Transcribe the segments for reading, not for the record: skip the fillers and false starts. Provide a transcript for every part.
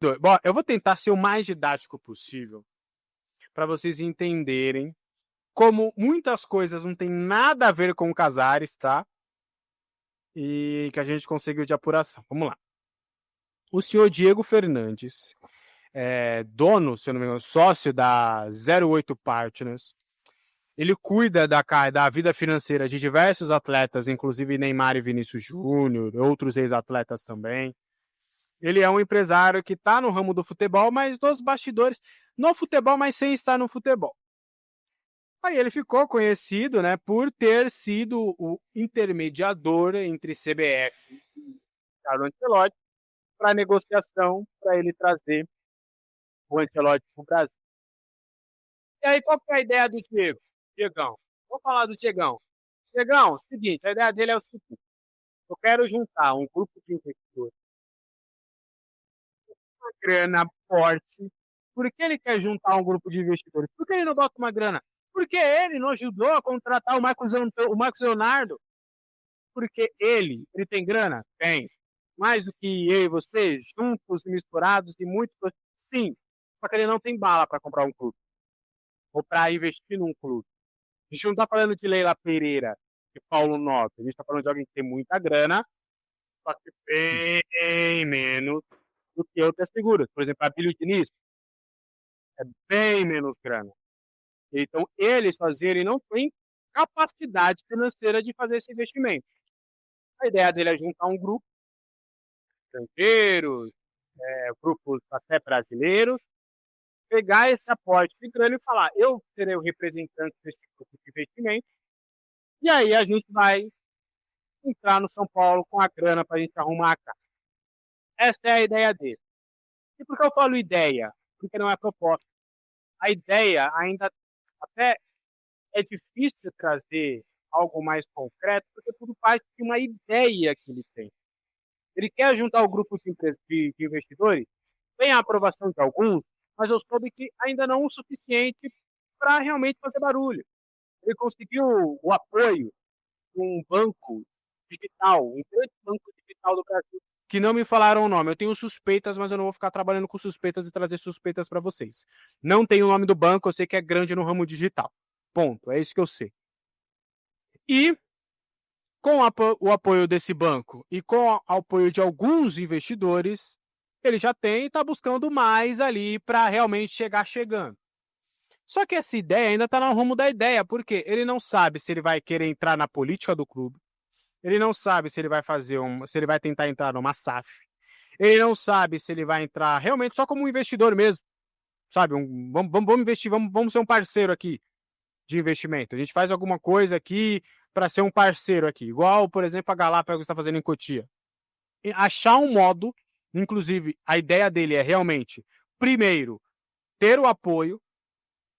investidor. Bom, eu vou tentar ser o mais didático possível para vocês entenderem como muitas coisas não tem nada a ver com o Casares, tá? E que a gente conseguiu de apuração. Vamos lá. O senhor Diego Fernandes, dono, se eu não me engano, sócio da 08 Partners, ele cuida da vida financeira de diversos atletas, inclusive Neymar e Vinícius Júnior, outros ex-atletas também. Ele é um empresário que está no ramo do futebol, mas dos bastidores, no futebol, mas sem estar no futebol. Aí ele ficou conhecido, né, por ter sido o intermediador entre CBF e Carlo Ancelotti para negociação, para ele trazer o Ancelotti para o Brasil. E aí, qual que é a ideia do Diego? Diegão. Vou falar do Diegão. Diegão, seguinte, a ideia dele é o seguinte: eu quero juntar um grupo de investidores, uma grana forte. Por que ele quer juntar um grupo de investidores? Por que ele não bota uma grana? Porque ele não ajudou a contratar o Marcos Leonardo. Porque ele tem grana? Tem. Mais do que eu e você, juntos e misturados e muitos. Sim. Só que ele não tem bala para comprar um clube. Ou para investir num clube. A gente não está falando de Leila Pereira, de Paulo Nobre. A gente está falando de alguém que tem muita grana, só que bem menos do que outras figuras. Por exemplo, a Abílio Diniz é bem menos grana. Então, ele sozinho, ele não tem capacidade financeira de fazer esse investimento. A ideia dele é juntar um grupo, estrangeiros, grupos até brasileiros, pegar esse aporte de grana e falar: eu serei o representante desse grupo de investimento, e aí a gente vai entrar no São Paulo com a grana para a gente arrumar a casa. Essa é a ideia dele. E por que eu falo ideia? Porque não é proposta. A ideia ainda até é difícil trazer algo mais concreto, porque tudo parte de uma ideia que ele tem. Ele quer juntar o grupo de investidores, tem a aprovação de alguns, mas eu soube que ainda não o suficiente para realmente fazer barulho. Ele conseguiu o apoio de um banco digital, um grande banco digital do Brasil, que não me falaram o nome. Eu tenho suspeitas, mas eu não vou ficar trabalhando com suspeitas e trazer suspeitas para vocês. Não tenho o nome do banco, eu sei que é grande no ramo digital. Ponto, é isso que eu sei. E com o apoio desse banco e com o apoio de alguns investidores, ele já tem e está buscando mais ali para realmente chegar chegando. Só que essa ideia ainda está no rumo da ideia, porque ele não sabe se ele vai querer entrar na política do clube, ele não sabe se ele vai se ele vai tentar entrar numa SAF, ele não sabe se ele vai entrar realmente só como um investidor mesmo, sabe? Vamos investir, vamos ser um parceiro aqui de investimento. A gente faz alguma coisa aqui para ser um parceiro aqui, igual, por exemplo, a Galápagos está fazendo em Cotia. E achar um modo, inclusive, a ideia dele é realmente, primeiro, ter o apoio,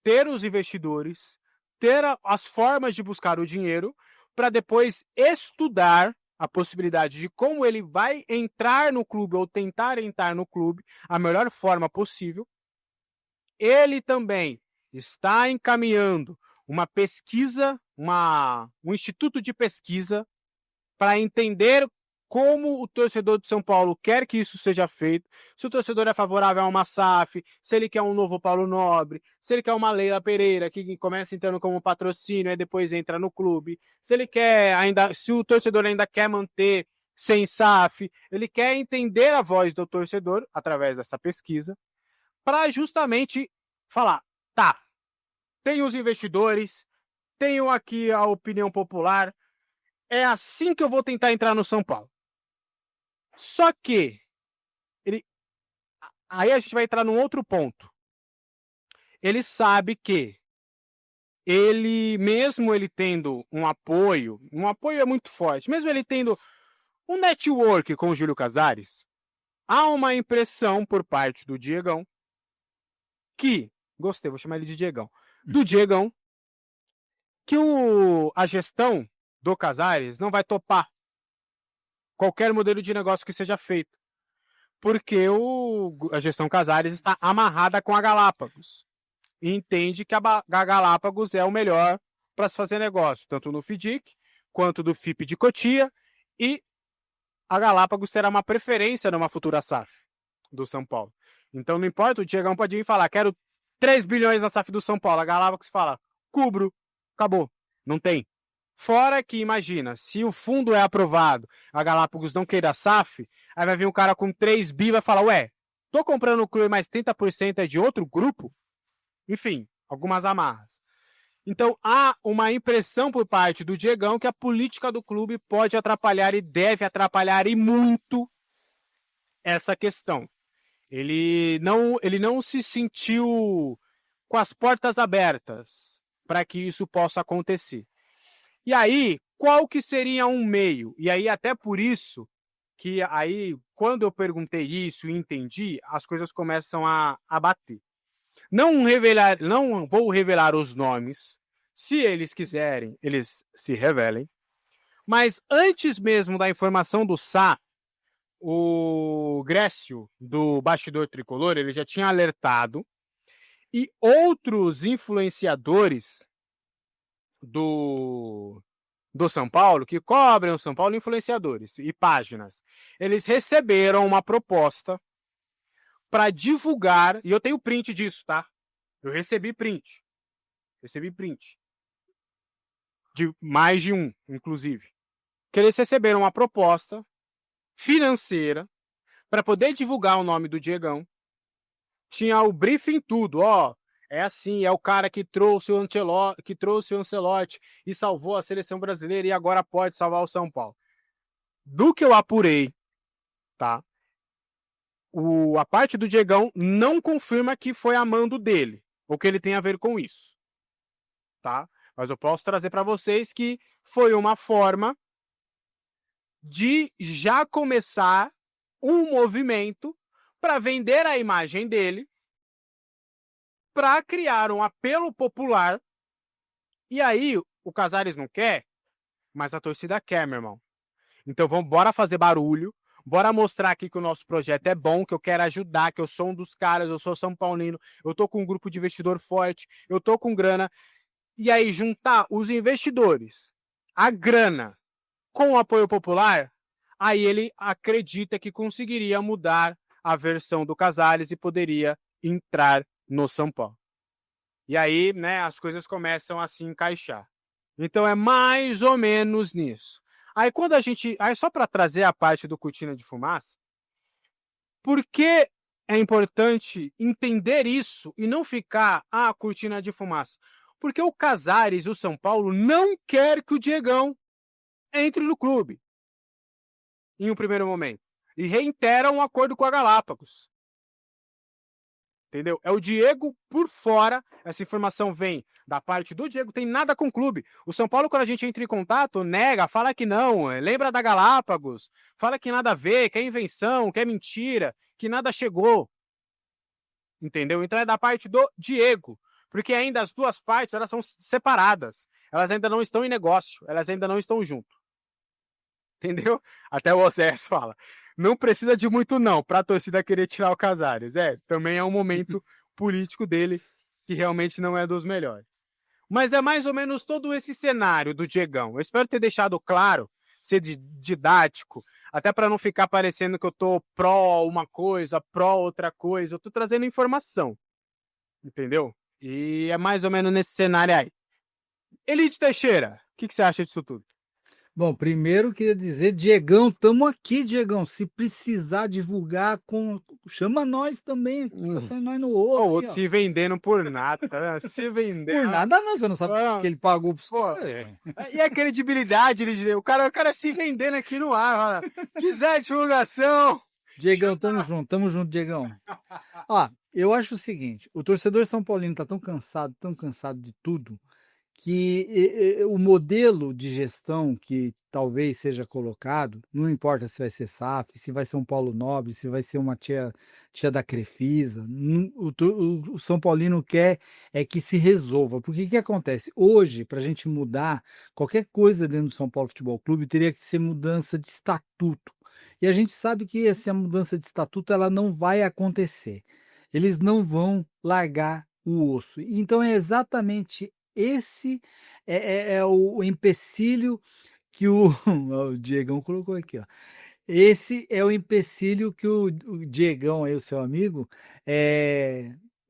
ter os investidores, ter as formas de buscar o dinheiro, para depois estudar a possibilidade de como ele vai entrar no clube ou tentar entrar no clube a melhor forma possível. Ele também está encaminhando uma pesquisa, um instituto de pesquisa para entender como o torcedor de São Paulo quer que isso seja feito, se o torcedor é favorável a uma SAF, se ele quer um novo Paulo Nobre, se ele quer uma Leila Pereira, que começa entrando como patrocínio e depois entra no clube, se o torcedor ainda quer manter sem SAF, ele quer entender a voz do torcedor através dessa pesquisa, para justamente falar: tá, tenho os investidores, tenho aqui a opinião popular, é assim que eu vou tentar entrar no São Paulo. Só que aí a gente vai entrar num outro ponto. Ele sabe que mesmo ele tendo um apoio é muito forte, mesmo ele tendo um network com o Júlio Casares, há uma impressão por parte do Diegão gostei, vou chamar ele de Diegão, do Diegão, que a gestão do Casares não vai topar qualquer modelo de negócio que seja feito, porque a gestão Casares está amarrada com a Galápagos e entende que a Galápagos é o melhor para se fazer negócio, tanto no FIDIC quanto do FIP de Cotia, e a Galápagos terá uma preferência numa futura SAF. do São Paulo. Então não importa, o Diegão pode vir e falar, quero 3 bilhões na SAF do São Paulo. A Galápagos fala, cubro, acabou. Não tem. Fora que, imagina, se o fundo é aprovado, a Galápagos não queira a SAF, aí vai vir um cara com 3 bi e vai falar, ué, tô comprando o clube, mas 30% é de outro grupo? Enfim, algumas amarras. Então, há uma impressão por parte do Diegão que a política do clube pode atrapalhar e deve atrapalhar e muito essa questão. Ele não se sentiu com as portas abertas para que isso possa acontecer. E aí, qual que seria um meio? E aí, até por isso, que aí, quando eu perguntei isso e entendi, as coisas começam a bater. Não vou revelar os nomes. Se eles quiserem, eles se revelem. Mas antes mesmo da informação do Sá, o Grécio, do Bastidor Tricolor, ele já tinha alertado. E outros influenciadores do São Paulo, que cobrem o São Paulo, influenciadores e páginas, eles receberam uma proposta para divulgar, e eu tenho print disso, tá? Eu recebi print. De mais de um, inclusive. Que eles receberam uma proposta financeira para poder divulgar o nome do Diegão. Tinha o briefing tudo, ó. É assim, é o cara que trouxe o Ancelotti e salvou a seleção brasileira e agora pode salvar o São Paulo. Do que eu apurei, tá? A parte do Diegão não confirma que foi a mando dele, ou que ele tem a ver com isso, tá? Mas eu posso trazer para vocês que foi uma forma de já começar um movimento para vender a imagem dele, para criar um apelo popular. E aí, o Casares não quer, mas a torcida quer, meu irmão. Então, bora fazer barulho, bora mostrar aqui que o nosso projeto é bom, que eu quero ajudar, que eu sou um dos caras, eu sou São Paulino, eu tô com um grupo de investidor forte, eu tô com grana. E aí, juntar os investidores, a grana, com o apoio popular, aí ele acredita que conseguiria mudar a versão do Casares e poderia entrar no São Paulo. E aí, né, as coisas começam a se encaixar. Então é mais ou menos nisso. Aí quando a gente, aí só para trazer a parte do cortina de fumaça, por que é importante entender isso e não ficar cortina de fumaça? Porque o Casares, o São Paulo, não quer que o Diegão entre no clube em um primeiro momento. E reitera um acordo com a Galápagos. Entendeu? É o Diego por fora. Essa informação vem da parte do Diego, tem nada com o clube. O São Paulo, quando a gente entra em contato, nega, fala que não, lembra da Galápagos, fala que nada a ver, que é invenção, que é mentira, que nada chegou. Entendeu? Então é da parte do Diego, porque ainda as duas partes, elas são separadas. Elas ainda não estão em negócio, elas ainda não estão junto. Entendeu? Até o Osés fala. Não precisa de muito não para a torcida querer tirar o Casares. Também é um momento político dele que realmente não é dos melhores. Mas é mais ou menos todo esse cenário do Diegão. Eu espero ter deixado claro, ser didático, até para não ficar parecendo que eu tô pró uma coisa, pró outra coisa. Eu tô trazendo informação. Entendeu? E é mais ou menos nesse cenário aí. Elite Teixeira, o que você acha disso tudo? Bom, primeiro queria dizer, Diegão, estamos aqui, Diegão. Se precisar divulgar, chama nós também aqui, nós no outro. O outro se vendendo por nada, tá? Se vendendo. Por nada não, você não sabe o que ele pagou para os E a credibilidade, o cara se vendendo aqui no ar, quiser divulgação. Diegão, tamo junto, Diegão. Ó, eu acho o seguinte, o torcedor São Paulino tá tão cansado de tudo, que o modelo de gestão que talvez seja colocado, não importa se vai ser SAF, se vai ser um Paulo Nobre, se vai ser uma tia da Crefisa, o São Paulino quer é que se resolva. Porque o que acontece? Hoje, para a gente mudar qualquer coisa dentro do São Paulo Futebol Clube, teria que ser mudança de estatuto. E a gente sabe que essa mudança de estatuto ela não vai acontecer. Eles não vão largar o osso. Então é exatamente esse é o empecilho que o Diegão colocou aqui, ó. Esse é o empecilho que o Diegão, aí, o seu amigo,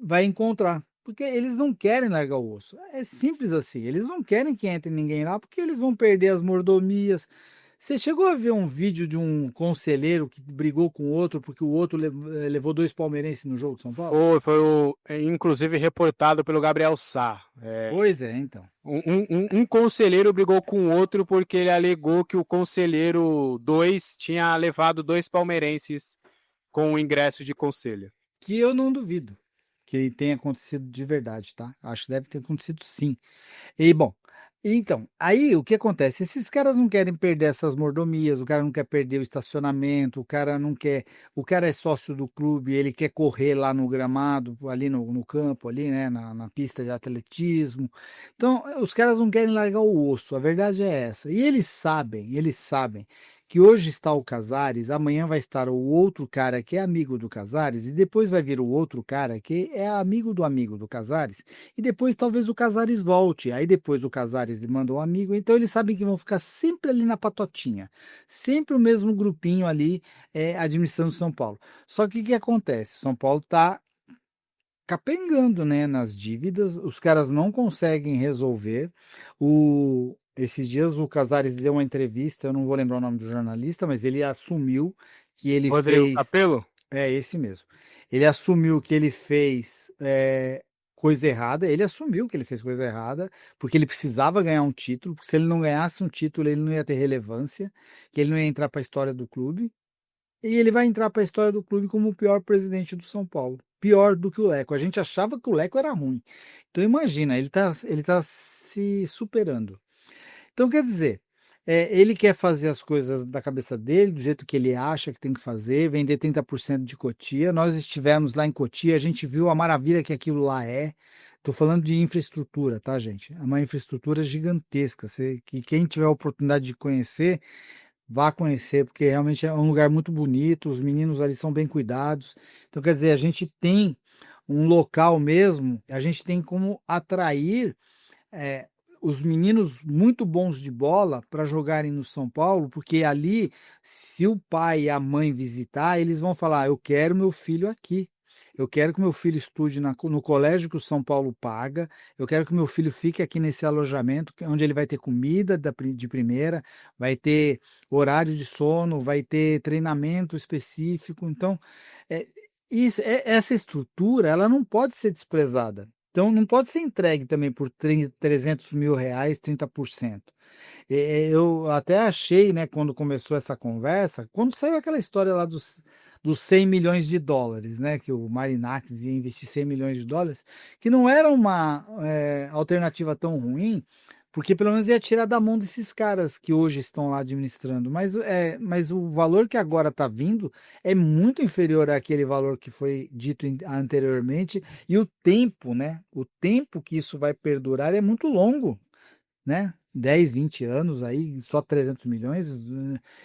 vai encontrar. Porque eles não querem largar o osso. É simples assim. Eles não querem que entre ninguém lá, porque eles vão perder as mordomias. Você chegou a ver um vídeo de um conselheiro que brigou com o outro porque o outro levou 2 palmeirenses no jogo de São Paulo? Inclusive reportado pelo Gabriel Sá. Pois é, então. Um conselheiro brigou com o outro porque ele alegou que o conselheiro 2 tinha levado 2 palmeirenses com o ingresso de conselho. Que eu não duvido que tenha acontecido de verdade, tá? Acho que deve ter acontecido sim. E bom, então, aí o que acontece? Esses caras não querem perder essas mordomias, o cara não quer perder o estacionamento, o cara não quer, o cara é sócio do clube, ele quer correr lá no gramado, ali no campo, ali, né, na pista de atletismo. Então, os caras não querem largar o osso, a verdade é essa. E eles sabem que hoje está o Casares, amanhã vai estar o outro cara que é amigo do Casares, e depois vai vir o outro cara que é amigo do Casares, e depois talvez o Casares volte, aí depois o Casares manda um amigo, então eles sabem que vão ficar sempre ali na patotinha, sempre o mesmo grupinho ali administrando São Paulo. Só que o que acontece? São Paulo está capengando, né, nas dívidas, os caras não conseguem resolver. Esses dias o Casares deu uma entrevista, eu não vou lembrar o nome do jornalista, mas ele assumiu que ele Rodrigo fez. Capello? É esse mesmo. Ele assumiu que ele fez coisa errada, ele assumiu que ele fez coisa errada, porque ele precisava ganhar um título, porque se ele não ganhasse um título, ele não ia ter relevância, que ele não ia entrar para a história do clube. E ele vai entrar para a história do clube como o pior presidente do São Paulo. Pior do que o Leco. A gente achava que o Leco era ruim. Então imagina, ele tá se superando. Então quer dizer, ele quer fazer as coisas da cabeça dele, do jeito que ele acha que tem que fazer, vender 30% de Cotia. Nós estivemos lá em Cotia, a gente viu a maravilha que aquilo lá é. Estou falando de infraestrutura, tá, gente? É uma infraestrutura gigantesca. Que quem tiver a oportunidade de conhecer, vá conhecer, porque realmente é um lugar muito bonito, os meninos ali são bem cuidados. Então, quer dizer, a gente tem um local mesmo, a gente tem como atrair é, os meninos muito bons de bola para jogarem no São Paulo, porque ali, se o pai e a mãe visitar, eles vão falar: eu quero meu filho aqui. Eu quero que meu filho estude no colégio que o São Paulo paga. Eu quero que meu filho fique aqui nesse alojamento, onde ele vai ter comida de primeira, vai ter horário de sono, vai ter treinamento específico. Então, é, essa estrutura, ela não pode ser desprezada. Então, não pode ser entregue também por 300 mil reais, 30%. Eu até achei, né, quando começou essa conversa, quando saiu aquela história lá dos 100 milhões de dólares, né, que o Marinakis ia investir 100 milhões de dólares, que não era uma alternativa tão ruim, porque pelo menos ia tirar da mão desses caras que hoje estão lá administrando. Mas o valor que agora está vindo é muito inferior àquele valor que foi dito anteriormente, e o tempo, né? O tempo que isso vai perdurar é muito longo, né? 10, 20 anos aí, só 300 milhões.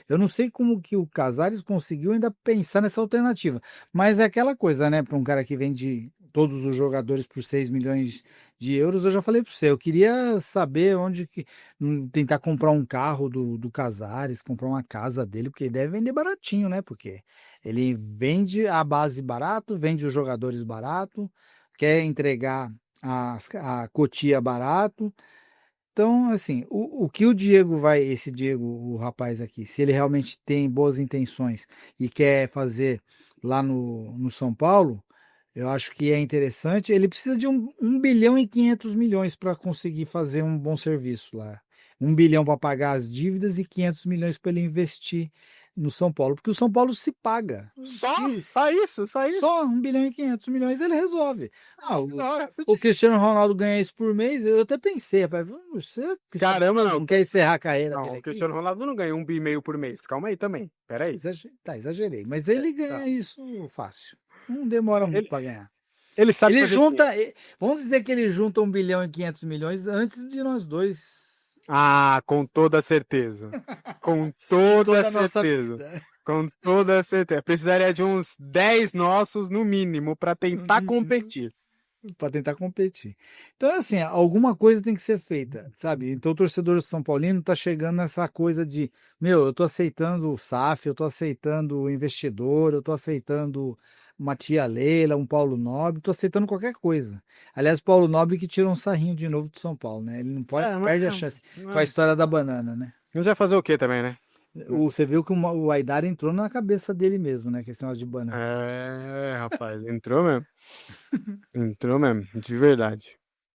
Eu não sei como que o Casares conseguiu ainda pensar nessa alternativa. Mas é aquela coisa, né? Para um cara que vende todos os jogadores por 6 milhões de euros, eu já falei para você. Eu queria saber onde que. Tentar comprar um carro do Casares, comprar uma casa dele, porque ele deve vender baratinho, né? Porque ele vende a base barato, vende os jogadores barato, quer entregar a Cotia barato. Então, assim, o que o Diego esse Diego, o rapaz aqui, se ele realmente tem boas intenções e quer fazer lá no São Paulo, eu acho que é interessante. Ele precisa de 1,5 bilhão para conseguir fazer um bom serviço lá. 1 bilhão para pagar as dívidas e 500 milhões para ele investir no São Paulo, porque o São Paulo se paga. Só isso, só isso. Só 1,5 bilhão ele resolve. Só. O Cristiano Ronaldo ganha isso por mês, eu até pensei, rapaz, você Caramba, não. quer encerrar a carreira Não, dele o aqui? Cristiano Ronaldo não ganha 1,5 bi por mês. Calma aí também. Pera aí. Tá, exagerei, mas ele ganha isso fácil. Não demora muito para ganhar. Ele sabe Ele fazer junta, dinheiro. vamos dizer que ele junta 1,5 bilhão antes de nós dois. Ah, com toda certeza. Com toda a nossa certeza. vida. Com toda certeza. Precisaria de uns 10 nossos, no mínimo, para tentar competir. para tentar competir. Então, assim, alguma coisa tem que ser feita, sabe? Então, o torcedor São Paulino tá chegando nessa coisa de, meu, eu tô aceitando o SAF, eu tô aceitando o investidor, eu tô aceitando uma tia Leila, um Paulo Nobre, tô aceitando qualquer coisa. Aliás, o Paulo Nobre que tira um sarrinho de novo de São Paulo, né? Ele não pode, É, perde a chance com a história da banana, né? Não vai fazer o quê também, né? Você viu que o Aidar entrou na cabeça dele mesmo, né? Questão de banana. Rapaz, entrou mesmo. Entrou mesmo, de verdade.